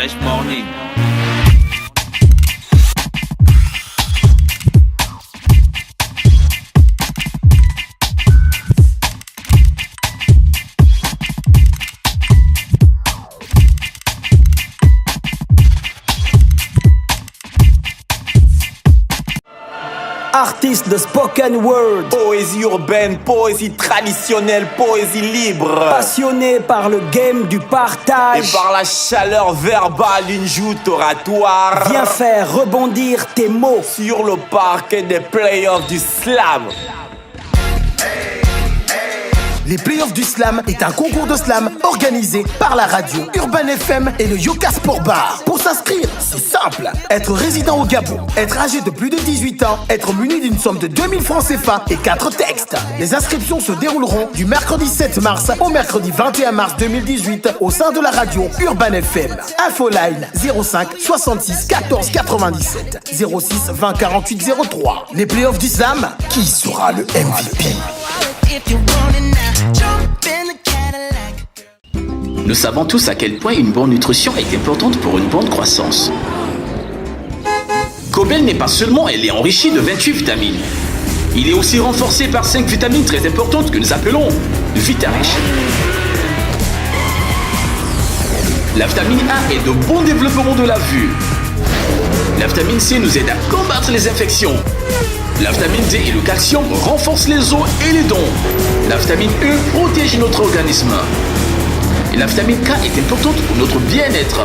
Fresh Morning. Artiste de spoken word, poésie urbaine, poésie traditionnelle, poésie libre, passionné par le game du partage et par la chaleur verbale d'une joute oratoire, viens faire rebondir tes mots sur le parquet des playoffs du slam. Les playoffs du slam est un concours de slam organisé par la radio Urban FM et le Yoka Sport Bar. Pour s'inscrire, c'est simple. Être résident au Gabon, être âgé de plus de 18 ans, être muni d'une somme de 2000 francs CFA et 4 textes. Les inscriptions se dérouleront du mercredi 7 mars au mercredi 21 mars 2018 au sein de la radio Urban FM. Infoline 05 66 14 97 06 20 48 03. Les playoffs du slam, qui sera le MVP? Nous savons tous à quel point une bonne nutrition est importante pour une bonne croissance. Cobel n'est pas seulement, elle est enrichie de 28 vitamines. Il est aussi renforcé par 5 vitamines très importantes que nous appelons Vitarich. La vitamine A est de bon développement de la vue. La vitamine C nous aide à combattre les infections. La vitamine D et le calcium renforcent les os et les dents. La vitamine E protège notre organisme. Et la vitamine K est importante pour notre bien-être.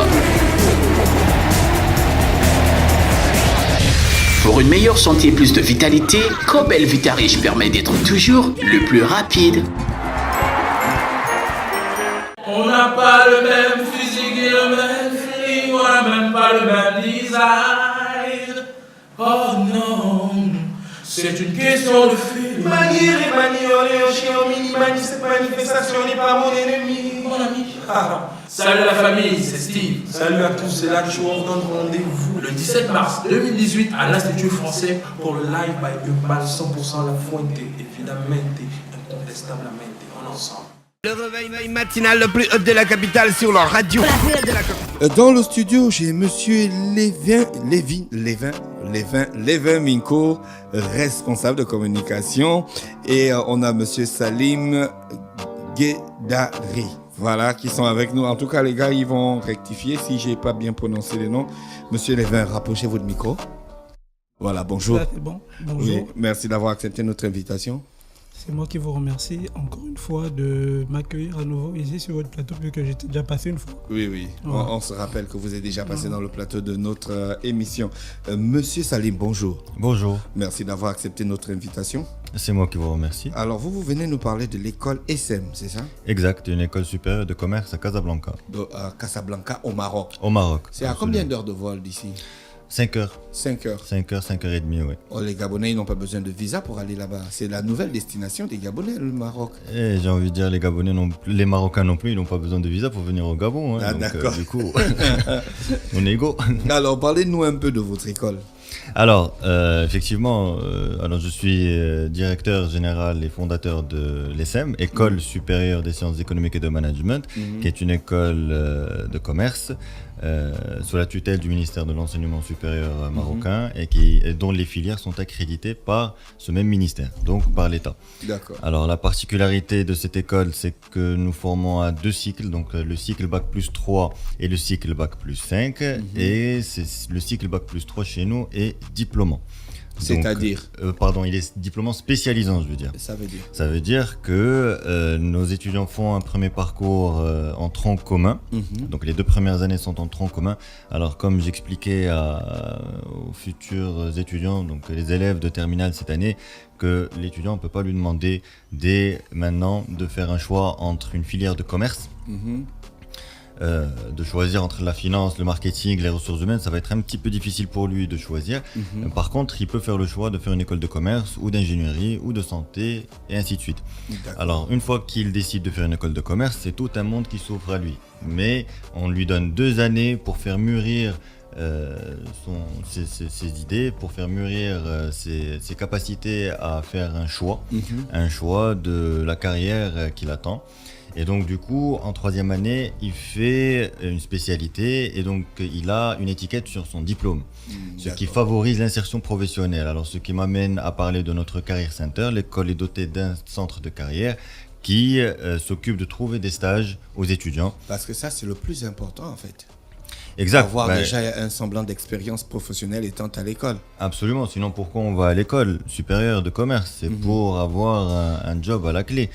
Pour une meilleure santé et plus de vitalité, Cobel Vitarich permet d'être toujours le plus rapide. On n'a pas le même physique et le même feeling, on n'a même pas le même design. Oh non, c'est une question de feeling. Manier et manioler au chien au mini-mani, cette manifestation n'est pas mon ennemi. Mon ami. Salut la famille, c'est Steve. Salut à tous, c'est là que je vous redonne rendez-vous Le 17 mars 2018 à l'Institut français pour le live by Urban 100% La Fuente, évidemment, incontestablement, on ensemble. Le réveil matinal le plus haut de la capitale sur la radio. Dans le studio, j'ai monsieur Lévin Minko, responsable de communication, et on a monsieur Salim Guédari. Voilà, qui sont avec nous. En tout cas, les gars, ils vont rectifier si j'ai pas bien prononcé les noms. Monsieur Lévin, rapprochez votre micro. Voilà, bonjour. Ça, c'est bon. Bonjour. Oui, merci d'avoir accepté notre invitation. C'est moi qui vous remercie encore une fois de m'accueillir à nouveau ici sur votre plateau, puisque j'étais déjà passé une fois. Oui. Ouais. On se rappelle que vous êtes déjà passé dans le plateau de notre émission. Monsieur Salim, bonjour. Bonjour. Merci d'avoir accepté notre invitation. C'est moi qui vous remercie. Alors, vous venez nous parler de l'école SM, c'est ça? Exact, une école supérieure de commerce à Casablanca. À Casablanca, au Maroc. Au Maroc. C'est à combien d'heures de vol d'ici? 5 heures. 5 heures. 5 heures, 5 heures et demie, oui. Oh, les Gabonais, ils n'ont pas besoin de visa pour aller là-bas. C'est la nouvelle destination des Gabonais, le Maroc. Et j'ai envie de dire, les Marocains non plus, ils n'ont pas besoin de visa pour venir au Gabon. Hein. Ah, donc, d'accord. du coup, on est égaux. Alors, parlez-nous un peu de votre école. Alors, effectivement, je suis directeur général et fondateur de l'ESSEM, École supérieure des sciences économiques et de management, qui est une école de commerce sous la tutelle du ministère de l'enseignement supérieur marocain et dont les filières sont accréditées par ce même ministère, donc par l'État. D'accord. Alors, la particularité de cette école, c'est que nous formons à 2 cycles, donc le cycle Bac plus 3 et le cycle Bac plus 5, et le cycle Bac plus 3 chez nous est diplômant. C'est-à-dire il est diplômant spécialisant, je veux dire. Ça veut dire que nos étudiants font un premier parcours en tronc commun. Donc les 2 premières années sont en tronc commun. Alors comme j'expliquais aux futurs étudiants, donc les élèves de terminale cette année, que l'étudiant ne peut pas lui demander dès maintenant de faire un choix entre une filière de commerce, de choisir entre la finance, le marketing, les ressources humaines, ça va être un petit peu difficile pour lui de choisir. Par contre, il peut faire le choix de faire une école de commerce ou d'ingénierie ou de santé et ainsi de suite. Alors, une fois qu'il décide de faire une école de commerce, c'est tout un monde qui s'offre à lui. Mais on lui donne 2 années pour faire mûrir ses idées, pour faire mûrir ses capacités à faire un choix de la carrière qui l'attend. Et donc du coup, en 3e année, il fait une spécialité et donc il a une étiquette sur son diplôme, ce qui favorise l'insertion professionnelle. Alors ce qui m'amène à parler de notre Career Center. L'école est dotée d'un centre de carrière qui s'occupe de trouver des stages aux étudiants. Parce que ça, c'est le plus important en fait. Exact. Avoir déjà un semblant d'expérience professionnelle étant à l'école. Absolument, sinon pourquoi on va à l'école supérieure de commerce? C'est pour avoir un job à la clé.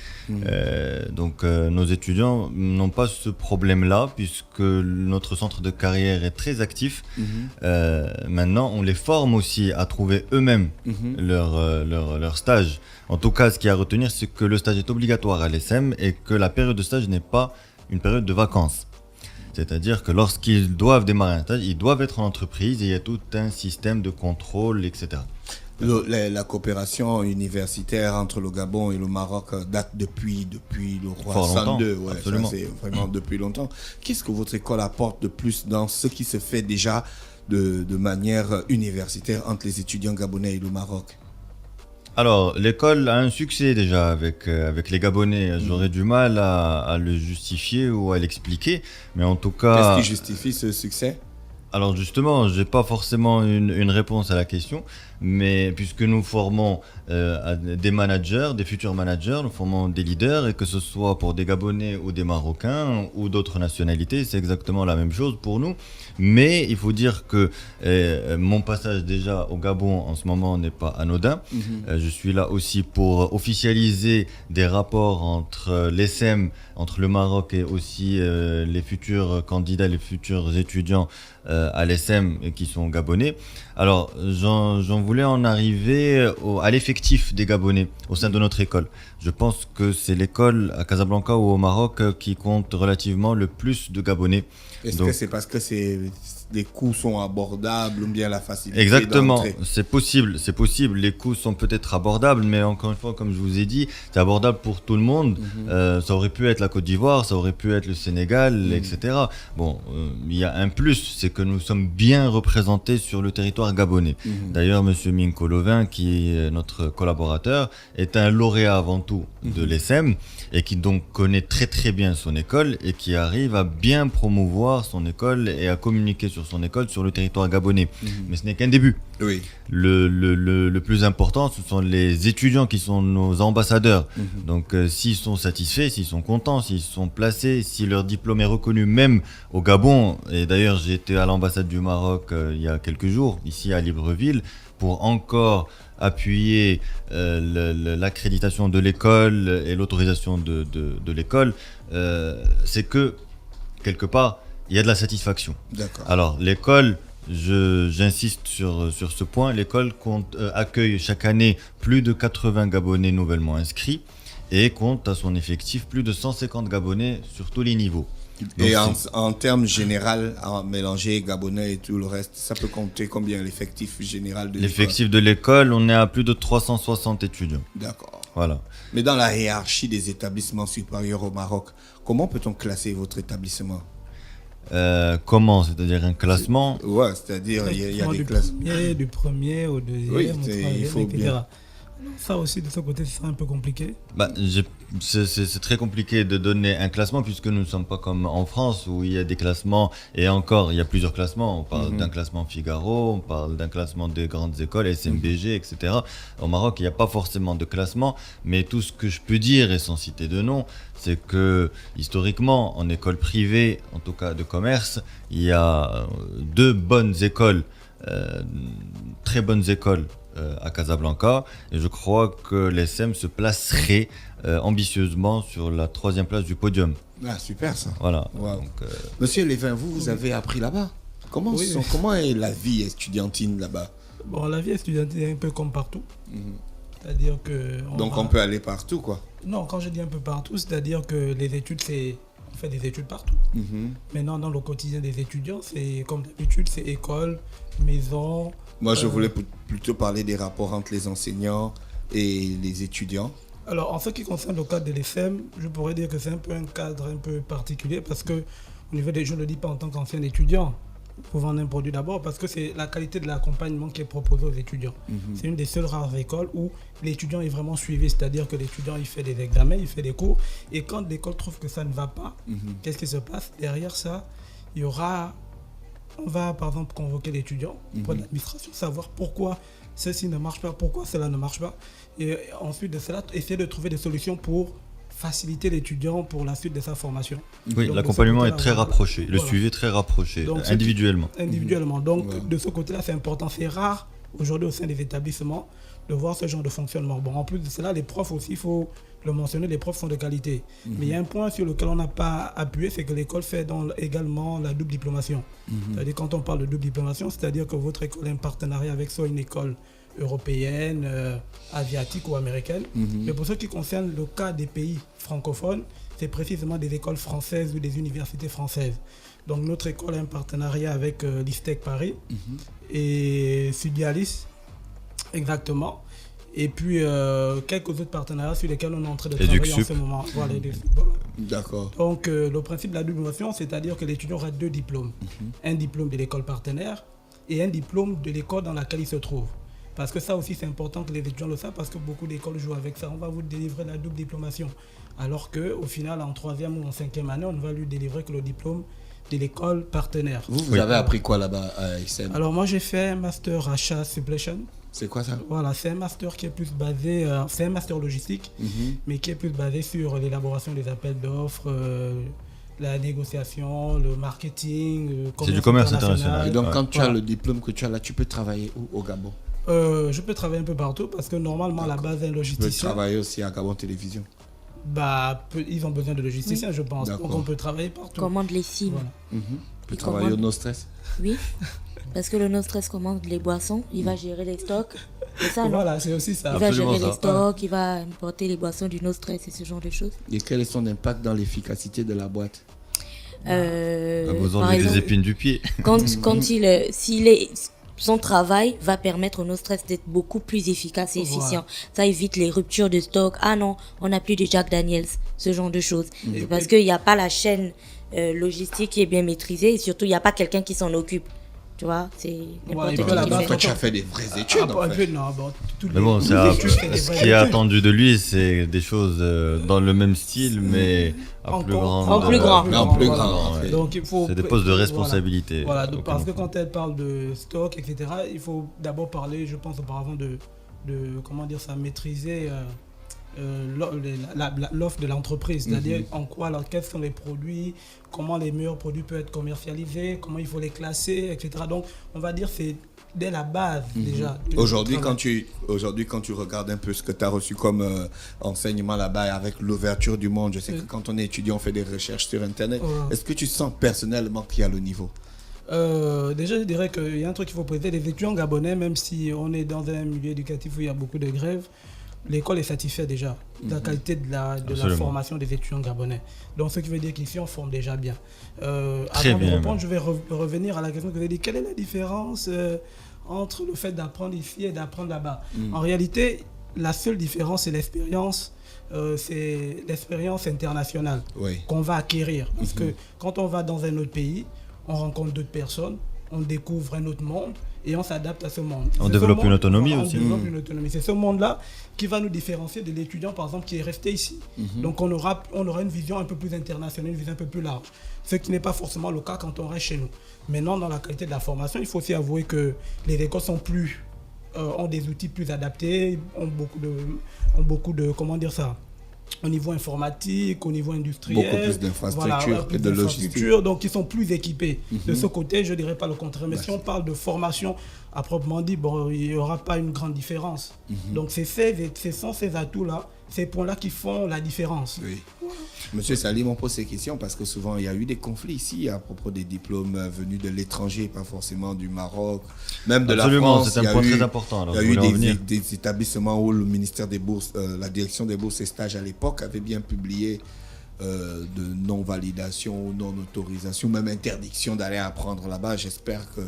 Donc nos étudiants n'ont pas ce problème-là puisque notre centre de carrière est très actif. Maintenant, on les forme aussi à trouver eux-mêmes leur stage. En tout cas, ce qu'il y a à retenir, c'est que le stage est obligatoire à l'ESSEM et que la période de stage n'est pas une période de vacances. C'est-à-dire que lorsqu'ils doivent démarrer un stage, ils doivent être en entreprise et il y a tout un système de contrôle, etc. La coopération universitaire entre le Gabon et le Maroc date depuis le roi 102. Ouais, absolument. Ça, c'est vraiment depuis longtemps. Qu'est-ce que votre école apporte de plus dans ce qui se fait déjà de manière universitaire entre les étudiants gabonais et le Maroc? Alors, l'école a un succès déjà avec les Gabonais. J'aurais du mal à le justifier ou à l'expliquer, mais en tout cas... Qu'est-ce qui justifie ce succès? Alors justement, je n'ai pas forcément une réponse à la question, mais puisque nous formons des managers, des futurs managers, nous formons des leaders, et que ce soit pour des Gabonais ou des Marocains ou d'autres nationalités, c'est exactement la même chose pour nous. Mais il faut dire que mon passage déjà au Gabon en ce moment n'est pas anodin. Je suis là aussi pour officialiser des rapports entre l'ESSEM, entre le Maroc et aussi les futurs candidats, les futurs étudiants à l'ESSEM qui sont gabonais. Alors j'en voulais en arriver à l'effectif des Gabonais au sein de notre école. Je pense que c'est l'école à Casablanca ou au Maroc qui compte relativement le plus de Gabonais. Est-ce que c'est parce que les coûts sont abordables ou bien la facilité Exactement, d'entrée? c'est possible. Les coûts sont peut-être abordables, mais encore une fois, comme je vous ai dit, c'est abordable pour tout le monde. Ça aurait pu être la Côte d'Ivoire, ça aurait pu être le Sénégal, etc. Bon, il y a un plus, c'est que nous sommes bien représentés sur le territoire gabonais. D'ailleurs, Monsieur Minko Lovin, qui est notre collaborateur, est un lauréat avant tout de l'ESSEM et qui donc connaît très très bien son école et qui arrive à bien promouvoir son école et à communiquer sur son école sur le territoire gabonais. Mais ce n'est qu'un début. Oui. Le plus important, ce sont les étudiants qui sont nos ambassadeurs. Donc s'ils sont satisfaits, s'ils sont contents, s'ils sont placés, si leur diplôme est reconnu même au Gabon, et d'ailleurs j'ai été à l'ambassade du Maroc il y a quelques jours, ici à Libreville, pour encore appuyer l'accréditation de l'école et l'autorisation de l'école, c'est que quelque part il y a de la satisfaction. D'accord. Alors l'école, j'insiste sur ce point, l'école accueille chaque année plus de 80 Gabonais nouvellement inscrits et compte à son effectif plus de 150 Gabonais sur tous les niveaux. Et en termes général, en mélanger Gabonais et tout le reste, ça peut compter combien l'effectif général de l'école? L'effectif de l'école, on est à plus de 360 étudiants. D'accord. Voilà. Mais dans la hiérarchie des établissements supérieurs au Maroc, comment peut-on classer votre établissement? Comment? C'est-à-dire un classement? Ouais, c'est-à-dire il y a des classes. Du premier au deuxième, Oui, au troisième, il faut etc. bien. Ça aussi, de ce côté, ce sera un peu compliqué. C'est très compliqué de donner un classement puisque nous ne sommes pas comme en France où il y a des classements et encore il y a plusieurs classements. On parle d'un classement Figaro, on parle d'un classement des grandes écoles, SMBG, etc. Au Maroc, il n'y a pas forcément de classement, mais tout ce que je peux dire, et sans citer de nom, c'est que historiquement, en école privée, en tout cas de commerce, il y a deux bonnes écoles, très bonnes écoles à Casablanca, et je crois que l'ESSEM se placerait ambitieusement sur la 3e place du podium. Ah, super ça. Voilà. Wow. Donc, Monsieur Lévin, vous avez appris là-bas. Comment est la vie estudiantine là-bas? Bon, la vie estudiantine est un peu comme partout. C'est-à-dire que... On peut aller partout, quoi. Non, quand je dis un peu partout, c'est-à-dire que les études, on fait des études partout. Maintenant, dans le quotidien des étudiants, c'est comme d'habitude, c'est école, maison... Moi, je voulais plutôt parler des rapports entre les enseignants et les étudiants. Alors, en ce qui concerne le cadre de l'ESSEM, je pourrais dire que c'est un peu un cadre un peu particulier parce que, au niveau des, je ne le dis pas en tant qu'ancien étudiant, pour vendre un produit d'abord parce que c'est la qualité de l'accompagnement qui est proposé aux étudiants. C'est une des seules rares écoles où l'étudiant est vraiment suivi, c'est-à-dire que l'étudiant il fait des examens, il fait des cours et quand l'école trouve que ça ne va pas, qu'est-ce qui se passe? Derrière ça, on va par exemple convoquer l'étudiant pour l'administration, savoir pourquoi ceci ne marche pas, pourquoi cela ne marche pas et ensuite de cela, essayer de trouver des solutions pour faciliter l'étudiant pour la suite de sa formation. Oui, l'accompagnement est très rapproché, le suivi est très rapproché, donc, individuellement. Donc, de ce côté-là, c'est important. C'est rare aujourd'hui au sein des établissements de voir ce genre de fonctionnement. Bon, en plus de cela, les profs aussi, il faut le mentionner, les profs sont de qualité. Mais il y a un point sur lequel on n'a pas appuyé, c'est que l'école fait également la double diplomation. C'est-à-dire, quand on parle de double diplomation, c'est-à-dire que votre école a un partenariat avec soit une école européenne, asiatique ou américaine. Mais pour ce qui concerne le cas des pays francophones, c'est précisément des écoles françaises ou des universités françaises. Donc notre école a un partenariat avec l'ISTEC Paris et Studialis, exactement. Et puis quelques autres partenariats sur lesquels on est en train de travailler en ce moment. Voilà, D'accord. Donc le principe de la double diplomation, c'est-à-dire que l'étudiant aura 2 diplômes. Un diplôme de l'école partenaire et un diplôme de l'école dans laquelle il se trouve. Parce que ça aussi, c'est important que les étudiants le savent parce que beaucoup d'écoles jouent avec ça. On va vous délivrer la double diplomation. Alors qu'au final, en 3e ou en 5e année, on ne va lui délivrer que le diplôme de l'école partenaire. Vous avez appris quoi là-bas à XM? Alors moi, j'ai fait un master achat supplétion. C'est quoi ça? Voilà, c'est un master qui est plus basé, c'est un master logistique, mais qui est plus basé sur l'élaboration des appels d'offres, la négociation, le marketing. C'est du commerce international. Et donc, quand tu as le diplôme que tu as là, tu peux travailler où au Gabon? Je peux travailler un peu partout parce que normalement, à la base d'un logisticien. Tu peux travailler aussi à Gabon Télévision? Ils ont besoin de logisticiens, je pense. Donc, on peut travailler partout. Commande les cimes. Voilà. Tu peux travailler au No Stress? Oui, parce que le No Stress commande les boissons, il va gérer les stocks. C'est ça, voilà, c'est aussi ça. Il va gérer les stocks, il va importer les boissons du No Stress et ce genre de choses. Et quel est son impact dans l'efficacité de la boîte? Vous enlevez les épines du pied. Son travail va permettre au No Stress d'être beaucoup plus efficace et efficient. Ça évite les ruptures de stock. Ah non, on n'a plus de Jack Daniels, ce genre de choses. C'est parce qu'il n'y a pas la chaîne logistique qui est bien maîtrisée et surtout, il n'y a pas quelqu'un qui s'en occupe. Tu vois, c'est n'importe qui. Toi, tu as fait des vraies études. Mais bon, ce qui est attendu de lui, c'est des choses dans le même style, mais en plus grand. C'est des postes de responsabilité. Voilà, parce que quand elle parle de stock, etc., il faut d'abord parler, je pense, auparavant de comment dire ça, maîtriser l'offre de l'entreprise, c'est-à-dire en quoi, quels sont les produits, comment les meilleurs produits peuvent être commercialisés, comment il faut les classer, etc. Donc, on va dire c'est dès la base déjà. Aujourd'hui, quand tu regardes un peu ce que tu as reçu comme enseignement là-bas avec l'ouverture du monde, je sais que quand on est étudiant, on fait des recherches sur Internet. Est-ce que tu sens personnellement qu'il y a le niveau? Déjà, je dirais qu'il y a un truc qu'il faut préciser. Les étudiants gabonais, même si on est dans un milieu éducatif où il y a beaucoup de grèves, l'école est satisfaite déjà de la qualité de la formation des étudiants gabonais. Donc, ce qui veut dire qu'ici, on forme déjà bien. Avant de répondre, je vais revenir à la question que vous avez dit. Quelle est la différence entre le fait d'apprendre ici et d'apprendre là-bas? En réalité, la seule différence, c'est l'expérience internationale qu'on va acquérir. Parce que quand on va dans un autre pays, on rencontre d'autres personnes, on découvre un autre monde et on s'adapte à ce monde. On développe une autonomie aussi. C'est ce monde-là qui va nous différencier de l'étudiant, par exemple, qui est resté ici. Donc on aura une vision un peu plus internationale, une vision un peu plus large. Ce qui n'est pas forcément le cas quand on reste chez nous. Maintenant, dans la qualité de la formation, il faut aussi avouer que les écoles sont ont des outils plus adaptés, ont beaucoup de comment dire ça, au niveau informatique, au niveau industriel. Beaucoup plus d'infrastructures et de logistique. Donc, ils sont plus équipés. De ce côté, je ne dirais pas le contraire. Mais si on parle de formation à proprement dit, bon, il n'y aura pas une grande différence. Donc, ce sont ces atouts-là, ces points-là qui font la différence. Oui. Monsieur Salim, on pose ces questions parce que souvent, il y a eu des conflits ici à propos des diplômes venus de l'étranger, pas forcément du Maroc, même de la France. C'est un point très important. Il y a eu des établissements où le ministère des Bourses, la direction des bourses et stages à l'époque avait bien publié de non-validation, non-autorisation, même interdiction d'aller apprendre là-bas. J'espère que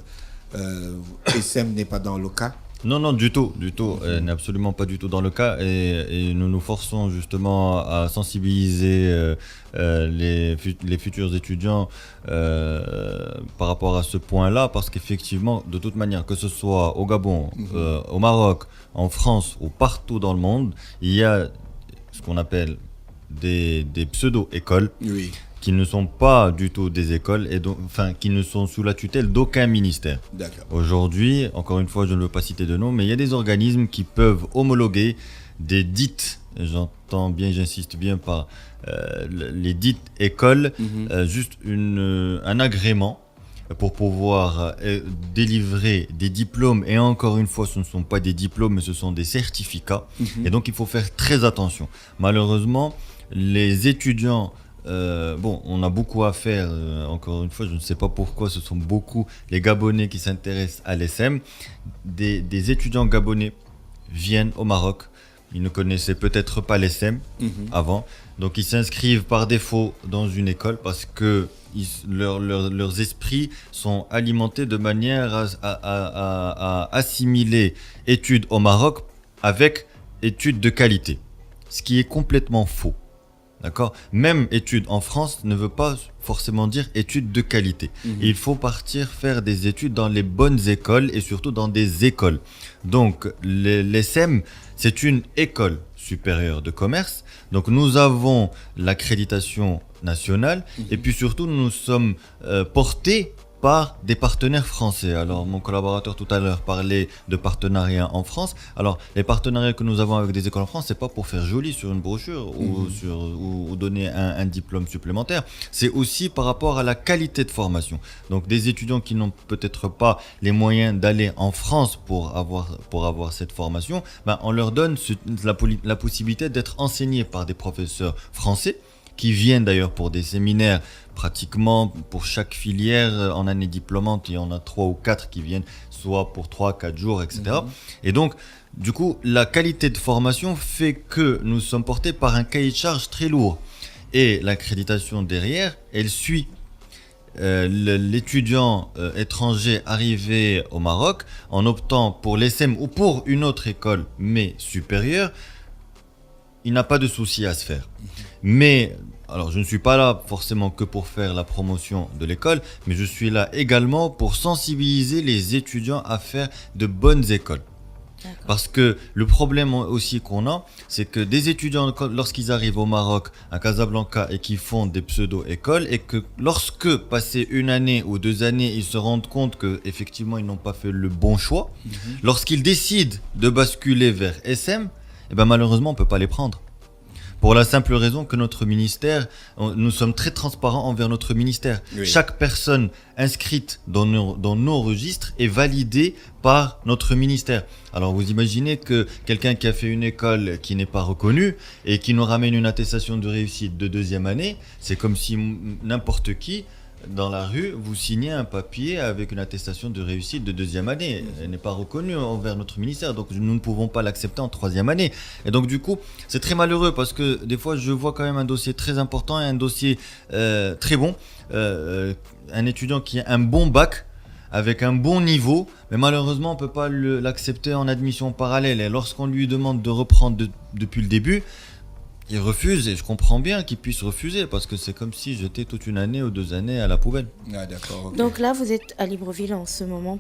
SM n'est pas dans le cas. Non, du tout, n'est absolument pas du tout dans le cas et nous nous forçons justement à sensibiliser les futurs étudiants par rapport à ce point-là, parce qu'effectivement, de toute manière, que ce soit au Gabon, au Maroc, en France ou partout dans le monde, il y a ce qu'on appelle des pseudo-écoles. Oui. Qui ne sont pas du tout des écoles et qui ne sont sous la tutelle d'aucun ministère. D'accord. Aujourd'hui, encore une fois, je ne veux pas citer de nom, mais il y a des organismes qui peuvent homologuer des dites, j'entends bien, j'insiste bien par les dites écoles, juste un agrément pour pouvoir délivrer des diplômes. Et encore une fois, ce ne sont pas des diplômes, mais ce sont des certificats. Et donc, il faut faire très attention. Malheureusement, les étudiants on a beaucoup à faire, encore une fois, je ne sais pas pourquoi, ce sont beaucoup les Gabonais qui s'intéressent à l'ESSEM. Des étudiants gabonais viennent au Maroc, ils ne connaissaient peut-être pas l'ESSEM avant, donc ils s'inscrivent par défaut dans une école parce que leurs esprits sont alimentés de manière à assimiler études au Maroc avec études de qualité, ce qui est complètement faux. D'accord ? Même études en France ne veut pas forcément dire études de qualité. Il faut partir faire des études dans les bonnes écoles et surtout dans des écoles. Donc l'ESSEM, c'est une école supérieure de commerce. Donc nous avons l'accréditation nationale et puis surtout nous sommes portés par des partenaires français. Alors mon collaborateur tout à l'heure parlait de partenariats en France. Alors les partenariats que nous avons avec des écoles en France, c'est pas pour faire joli sur une brochure ou donner un diplôme supplémentaire. C'est aussi par rapport à la qualité de formation. Donc des étudiants qui n'ont peut-être pas les moyens d'aller en France pour avoir cette formation, on leur donne la possibilité d'être enseignés par des professeurs français qui viennent d'ailleurs pour des séminaires pratiquement pour chaque filière en année diplômante. Il y en a 3 ou 4 qui viennent soit pour 3-4 jours, etc. Et donc, du coup, la qualité de formation fait que nous sommes portés par un cahier de charge très lourd. Et l'accréditation derrière, elle suit l'étudiant étranger arrivé au Maroc en optant pour l'ESSEM ou pour une autre école, mais supérieure. Il n'a pas de souci à se faire. Mais, alors je ne suis pas là forcément que pour faire la promotion de l'école, mais je suis là également pour sensibiliser les étudiants à faire de bonnes écoles. Parce que le problème aussi qu'on a, c'est que des étudiants, lorsqu'ils arrivent au Maroc, à Casablanca, et qu'ils font des pseudo-écoles, et que lorsque, passé 1 année ou 2 années, ils se rendent compte qu'effectivement, ils n'ont pas fait le bon choix, lorsqu'ils décident de basculer vers SM, malheureusement, on ne peut pas les prendre. Pour la simple raison que notre ministère, nous sommes très transparents envers notre ministère. Oui. Chaque personne inscrite dans nos registres est validée par notre ministère. Alors vous imaginez que quelqu'un qui a fait une école qui n'est pas reconnue et qui nous ramène une attestation de réussite de 2e année, c'est comme si n'importe qui dans la rue, vous signez un papier avec une attestation de réussite de 2e année. Elle n'est pas reconnue envers notre ministère, donc nous ne pouvons pas l'accepter en 3e année. Et donc du coup, c'est très malheureux parce que des fois, je vois quand même un dossier très important et un dossier très bon. Un étudiant qui a un bon bac, avec un bon niveau, mais malheureusement, on ne peut pas l'accepter en admission parallèle. Et lorsqu'on lui demande de reprendre depuis le début, il refuse, et je comprends bien qu'il puisse refuser parce que c'est comme si j'étais toute 1 année ou 2 années à la poubelle. Ah, d'accord, okay. Donc là, vous êtes à Libreville en ce moment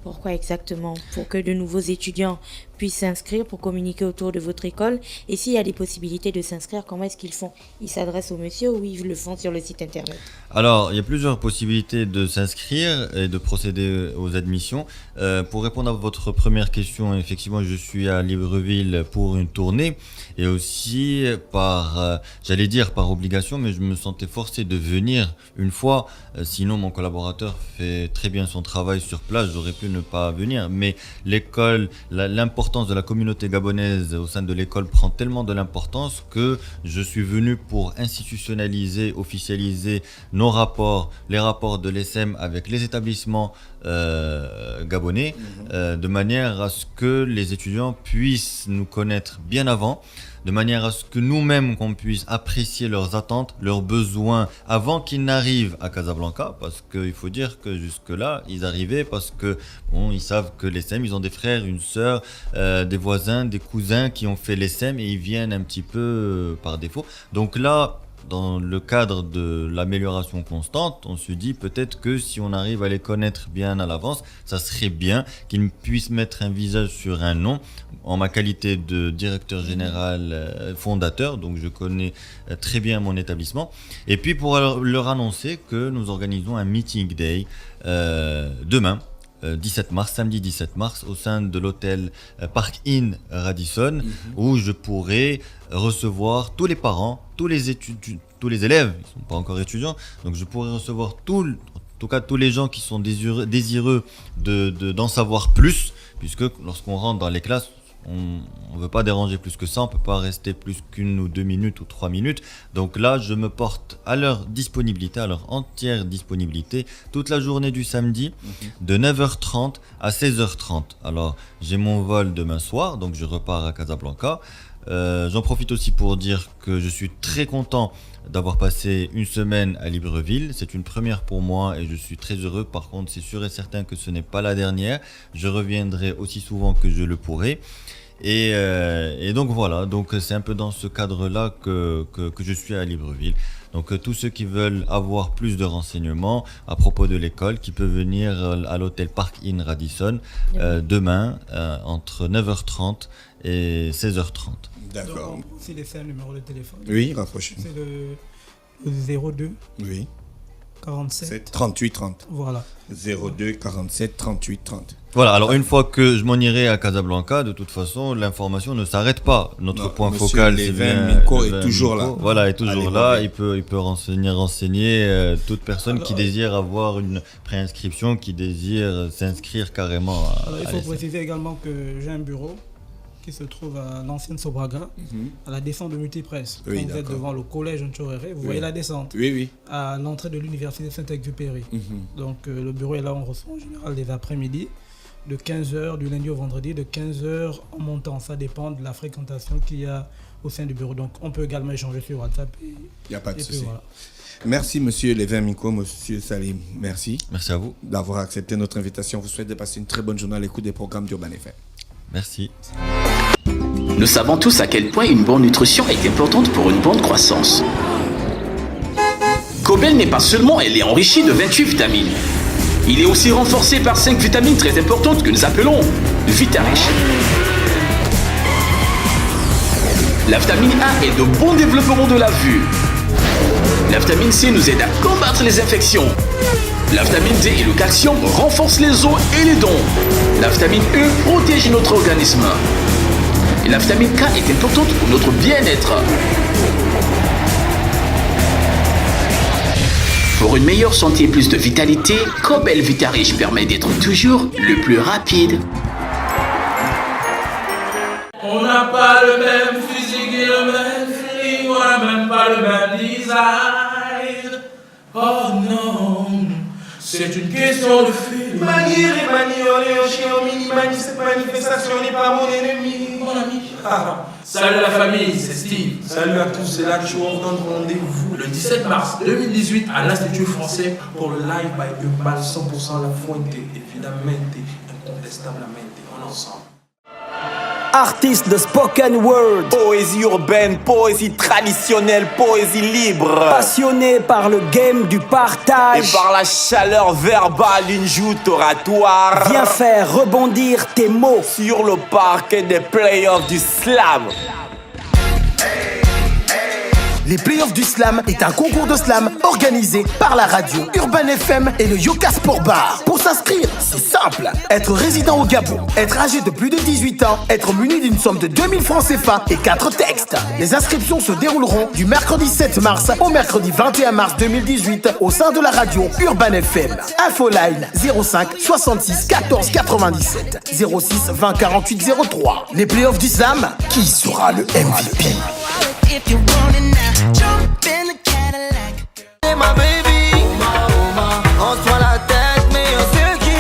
pourquoi exactement ? Pour que de nouveaux étudiants puissent s'inscrire, pour communiquer autour de votre école. Et s'il y a des possibilités de s'inscrire, comment est-ce qu'ils font ? Ils s'adressent au monsieur ou ils le font sur le site internet ? Alors, il y a plusieurs possibilités de s'inscrire et de procéder aux admissions. Pour répondre à votre première question, effectivement, je suis à Libreville pour une tournée et aussi par obligation, mais je me sentais forcé de venir une fois. Sinon, mon collaborateur fait très bien son travail sur place, j'aurais pu ne pas venir. Mais l'école, l'importance de la communauté gabonaise au sein de l'école prend tellement de l'importance que je suis venu pour institutionnaliser, officialiser nos rapports, les rapports de l'ESSEM avec les établissements gabonais, de manière à ce que les étudiants puissent nous connaître bien avant, de manière à ce que nous-mêmes qu'on puisse apprécier leurs attentes, leurs besoins avant qu'ils n'arrivent à Casablanca, parce qu'il faut dire que jusque-là, ils arrivaient parce que bon, ils savent que les SEM, ils ont des frères, une sœur, des voisins, des cousins qui ont fait les SEM et ils viennent un petit peu par défaut. Donc là, dans le cadre de l'amélioration constante, on se dit peut-être que si on arrive à les connaître bien à l'avance, ça serait bien qu'ils puissent mettre un visage sur un nom. En ma qualité de directeur général fondateur, donc je connais très bien mon établissement. Et puis pour leur annoncer que nous organisons un meeting day demain, 17 mars, samedi 17 mars, au sein de l'hôtel Park Inn Radisson, où je pourrai recevoir tous les parents, tous les élèves, ils ne sont pas encore étudiants, donc je pourrai recevoir en tout cas tous les gens qui sont désireux d'en savoir plus, puisque lorsqu'on rentre dans les classes, on ne veut pas déranger plus que ça, on ne peut pas rester plus qu'1 ou 2 minutes ou 3 minutes. Donc là, je me porte à leur disponibilité, à leur entière disponibilité, toute la journée du samedi, de 9h30 à 16h30. Alors, j'ai mon vol demain soir, donc je repars à Casablanca. J'en profite aussi pour dire que je suis très content d'avoir passé une semaine à Libreville. C'est une première pour moi et je suis très heureux. Par contre, c'est sûr et certain que ce n'est pas la dernière. Je reviendrai aussi souvent que je le pourrai. Et donc voilà, donc c'est un peu dans ce cadre-là que je suis à Libreville. Donc tous ceux qui veulent avoir plus de renseignements à propos de l'école, qui peuvent venir à l'hôtel Park Inn Radisson demain entre 9h30 et 16h30. D'accord. Donc, on peut aussi laisser un numéro de téléphone. Oui, rapprochez. C'est le 02. Oui. 47 38 30. Voilà. 02 47 38 30. Voilà, alors une fois que je m'en irai à Casablanca, de toute façon, l'information ne s'arrête pas. Notre point focal, c'est bien... Minko est toujours là. Voilà, est toujours là. Il peut renseigner toute personne qui désire avoir une préinscription, qui désire s'inscrire carrément alors, il faut préciser également que j'ai un bureau qui se trouve à l'ancienne Sobraga, à la descente de Multipresse. Oui, quand vous êtes devant le collège Ntchoréré, vous voyez la descente. Oui, oui. À l'entrée de l'université Saint-Exupéry. Donc le bureau est là, on reçoit en général des après-midi, de 15h du lundi au vendredi, de 15h en montant. Ça dépend de la fréquentation qu'il y a au sein du bureau. Donc on peut également échanger sur WhatsApp. Il n'y a pas de souci. Voilà. Merci monsieur Lévin Minko, monsieur Salim. Merci. Merci à vous d'avoir accepté notre invitation. Vous souhaite de passer une très bonne journée à l'écoute des programmes d'Urban FM. Merci. Nous savons tous à quel point une bonne nutrition est importante pour une bonne croissance. Cobel n'est pas seulement elle est enrichie de 28 vitamines. Il est aussi renforcé par 5 vitamines très importantes que nous appelons Vitarich. La vitamine A est de bon développement de la vue. La vitamine C nous aide à combattre les infections. La vitamine D et le calcium renforcent les os et les dents. La vitamine E protège notre organisme. Et la vitamine K est importante pour notre bien-être. Pour une meilleure santé et plus de vitalité, Cobel Vitarich permet d'être toujours le plus rapide. On n'a pas le même physique et le même feeling, on n'a même pas le même design. Oh non, c'est une question de feeling. Cette manifestation n'est pas mon ennemi. Mon ami. Salut la famille, c'est Steve. Salut à tous, c'est là que je vous donne rendez-vous le 17 mars 2018 à l'Institut français pour le live by Urban 100% La Fuente, évidemment, incontestablement, en ensemble. Artiste de spoken word, poésie urbaine, poésie traditionnelle, poésie libre, passionné par le game du partage et par la chaleur verbale d'une joute oratoire. Viens faire rebondir tes mots sur le parquet des playoffs du slam. Les playoffs du slam est un concours de slam organisé par la radio Urban FM et le Yoka Sport Bar. Pour s'inscrire, c'est simple. Être résident au Gabon, être âgé de plus de 18 ans, être muni d'une somme de 2000 francs CFA et 4 textes. Les inscriptions se dérouleront du mercredi 7 mars au mercredi 21 mars 2018 au sein de la radio Urban FM. Infoline 05 66 14 97 06 20 48 03. Les playoffs du slam, qui sera le MVP? If you want it now, jump in the Cadillac. Hey my baby, on se voit la tête, mais on se qui.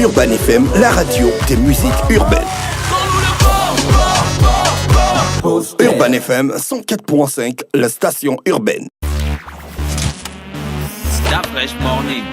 Urban FM, la radio des musiques urbaines. poster. Urban FM 104.5, la station urbaine. Stop Fresh Morning.